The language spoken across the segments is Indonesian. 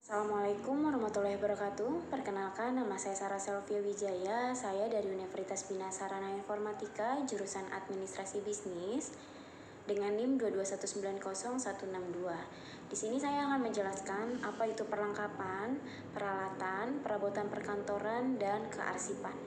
Assalamualaikum warahmatullahi wabarakatuh. Perkenalkan, nama saya Sarah Selvia Wijaya. Saya dari Universitas Bina Sarana Informatika, jurusan Administrasi Bisnis dengan NIM 221900162. Di sini saya akan menjelaskan apa itu perlengkapan, peralatan, perabotan perkantoran, dan kearsipan.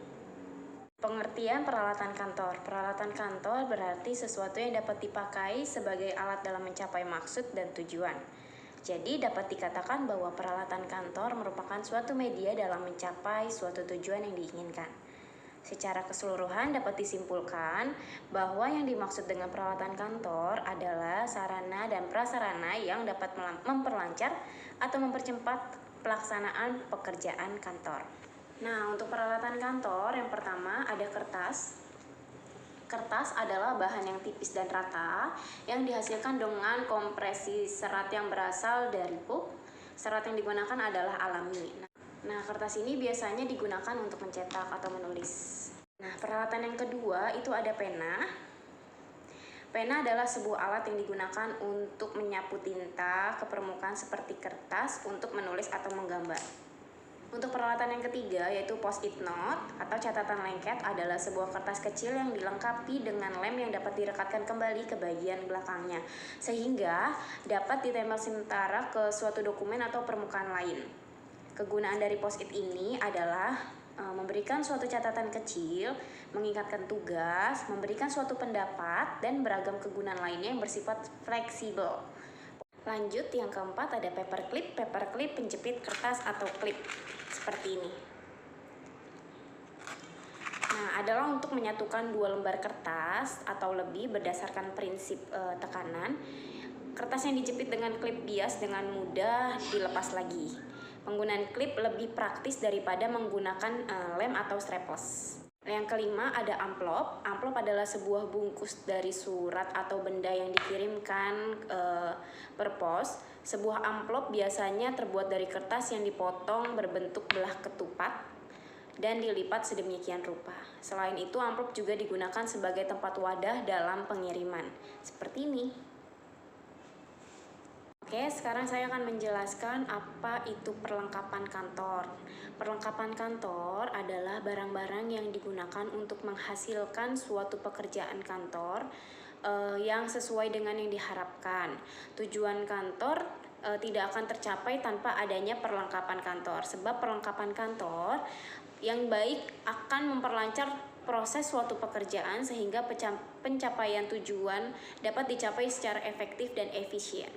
Pengertian peralatan kantor. Peralatan kantor berarti sesuatu yang dapat dipakai sebagai alat dalam mencapai maksud dan tujuan. Jadi dapat dikatakan bahwa peralatan kantor merupakan suatu media dalam mencapai suatu tujuan yang diinginkan. Secara keseluruhan dapat disimpulkan bahwa yang dimaksud dengan peralatan kantor adalah sarana dan prasarana yang dapat memperlancar atau mempercepat pelaksanaan pekerjaan kantor. Nah, untuk peralatan kantor yang pertama ada kertas. Kertas adalah bahan yang tipis dan rata yang dihasilkan dengan kompresi serat yang berasal dari pulp. Serat yang digunakan adalah alami. Nah, kertas ini biasanya digunakan untuk mencetak atau menulis. Nah, peralatan yang kedua itu ada pena. Pena adalah sebuah alat yang digunakan untuk menyapu tinta ke permukaan seperti kertas untuk menulis atau menggambar. Untuk peralatan yang ketiga yaitu post-it note atau catatan lengket adalah sebuah kertas kecil yang dilengkapi dengan lem yang dapat direkatkan kembali ke bagian belakangnya sehingga dapat ditempel sementara ke suatu dokumen atau permukaan lain. Kegunaan dari post-it ini adalah memberikan suatu catatan kecil, mengingatkan tugas, memberikan suatu pendapat, dan beragam kegunaan lainnya yang bersifat fleksibel. Lanjut, yang keempat ada paperclip. Paperclip penjepit kertas atau klip seperti ini. Nah, adalah untuk menyatukan dua lembar kertas atau lebih berdasarkan prinsip tekanan. Kertas yang dijepit dengan klip bias dengan mudah dilepas lagi. Penggunaan klip lebih praktis daripada menggunakan lem atau strapless. Yang kelima ada amplop. Amplop adalah sebuah bungkus dari surat atau benda yang dikirimkan per pos. Sebuah amplop biasanya terbuat dari kertas yang dipotong berbentuk belah ketupat dan dilipat sedemikian rupa. Selain itu, amplop juga digunakan sebagai tempat wadah dalam pengiriman. Seperti ini. Oke, sekarang saya akan menjelaskan apa itu perlengkapan kantor. Perlengkapan kantor adalah barang-barang yang digunakan untuk menghasilkan suatu pekerjaan kantor yang sesuai dengan yang diharapkan. Tujuan kantor tidak akan tercapai tanpa adanya perlengkapan kantor, sebab perlengkapan kantor yang baik akan memperlancar proses suatu pekerjaan sehingga pencapaian tujuan dapat dicapai secara efektif dan efisien.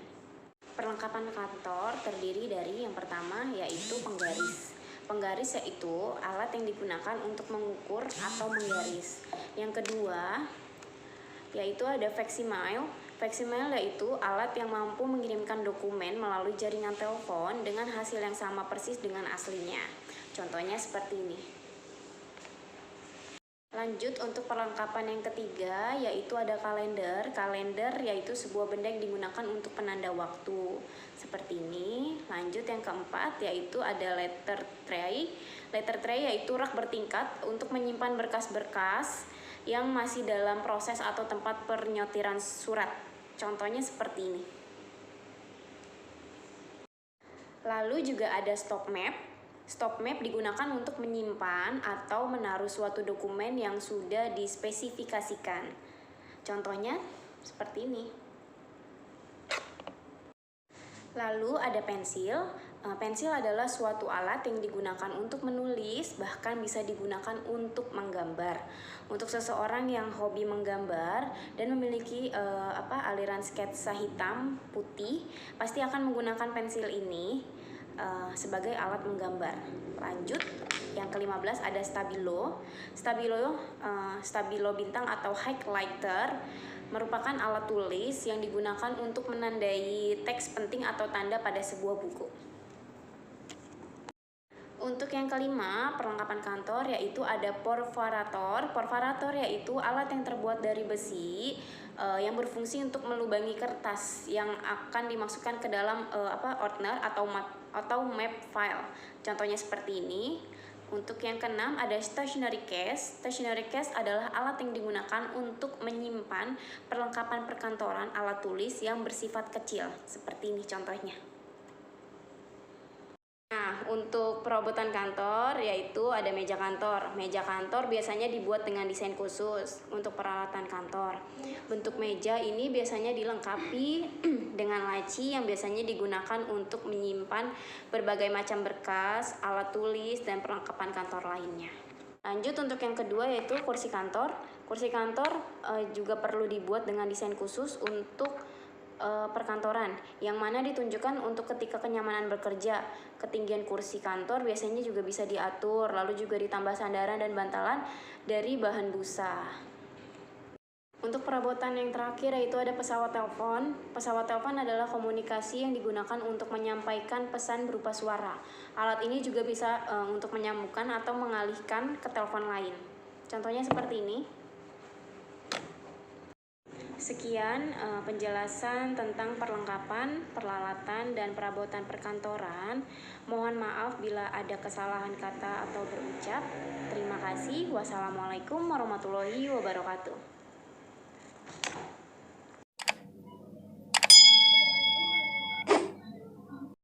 Perlengkapan kantor terdiri dari yang pertama yaitu penggaris. Penggaris yaitu alat yang digunakan untuk mengukur atau menggaris. Yang kedua yaitu ada facsimile. Facsimile yaitu alat yang mampu mengirimkan dokumen melalui jaringan telepon dengan hasil yang sama persis dengan aslinya. Contohnya seperti ini. Lanjut untuk perlengkapan yang ketiga yaitu ada kalender. Kalender yaitu sebuah benda yang digunakan untuk penanda waktu. Seperti ini. Lanjut yang keempat yaitu ada letter tray. Letter tray yaitu rak bertingkat untuk menyimpan berkas-berkas yang masih dalam proses atau tempat penyortiran surat. Contohnya seperti ini. Lalu juga ada stop map. Stop map digunakan untuk menyimpan atau menaruh suatu dokumen yang sudah dispesifikasikan. Contohnya seperti ini. Lalu ada pensil. Pensil adalah suatu alat yang digunakan untuk menulis, bahkan bisa digunakan untuk menggambar. Untuk seseorang yang hobi menggambar dan memiliki aliran sketsa hitam putih, pasti akan menggunakan pensil ini sebagai alat menggambar. Lanjut, yang ke-15 ada stabilo. Stabilo bintang atau highlighter merupakan alat tulis yang digunakan untuk menandai teks penting atau tanda pada sebuah buku. Untuk yang kelima, perlengkapan kantor yaitu ada perforator. Perforator yaitu alat yang terbuat dari besi yang berfungsi untuk melubangi kertas yang akan dimasukkan ke dalam ordner atau map file. Contohnya seperti ini. Untuk yang keenam ada stationery case. Stationery case adalah alat yang digunakan untuk menyimpan perlengkapan perkantoran alat tulis yang bersifat kecil. Seperti ini contohnya. Nah, untuk perabotan kantor yaitu ada meja kantor. Meja kantor biasanya dibuat dengan desain khusus untuk peralatan kantor. Bentuk meja ini biasanya dilengkapi dengan laci yang biasanya digunakan untuk menyimpan berbagai macam berkas, alat tulis, dan perlengkapan kantor lainnya. Lanjut untuk yang kedua yaitu kursi kantor. Kursi kantor juga perlu dibuat dengan desain khusus untuk perkantoran, yang mana ditunjukkan untuk ketika kenyamanan bekerja. Ketinggian kursi kantor biasanya juga bisa diatur, lalu juga ditambah sandaran dan bantalan dari bahan busa. Untuk perabotan yang terakhir yaitu ada pesawat telepon. Pesawat telepon adalah komunikasi yang digunakan untuk menyampaikan pesan berupa suara. Alat ini juga bisa untuk menyambungkan atau mengalihkan ke telepon lain. Contohnya seperti ini. Sekian penjelasan tentang perlengkapan, peralatan, dan perabotan perkantoran. Mohon maaf bila ada kesalahan kata atau berucap. Terima kasih. Wassalamualaikum warahmatullahi wabarakatuh.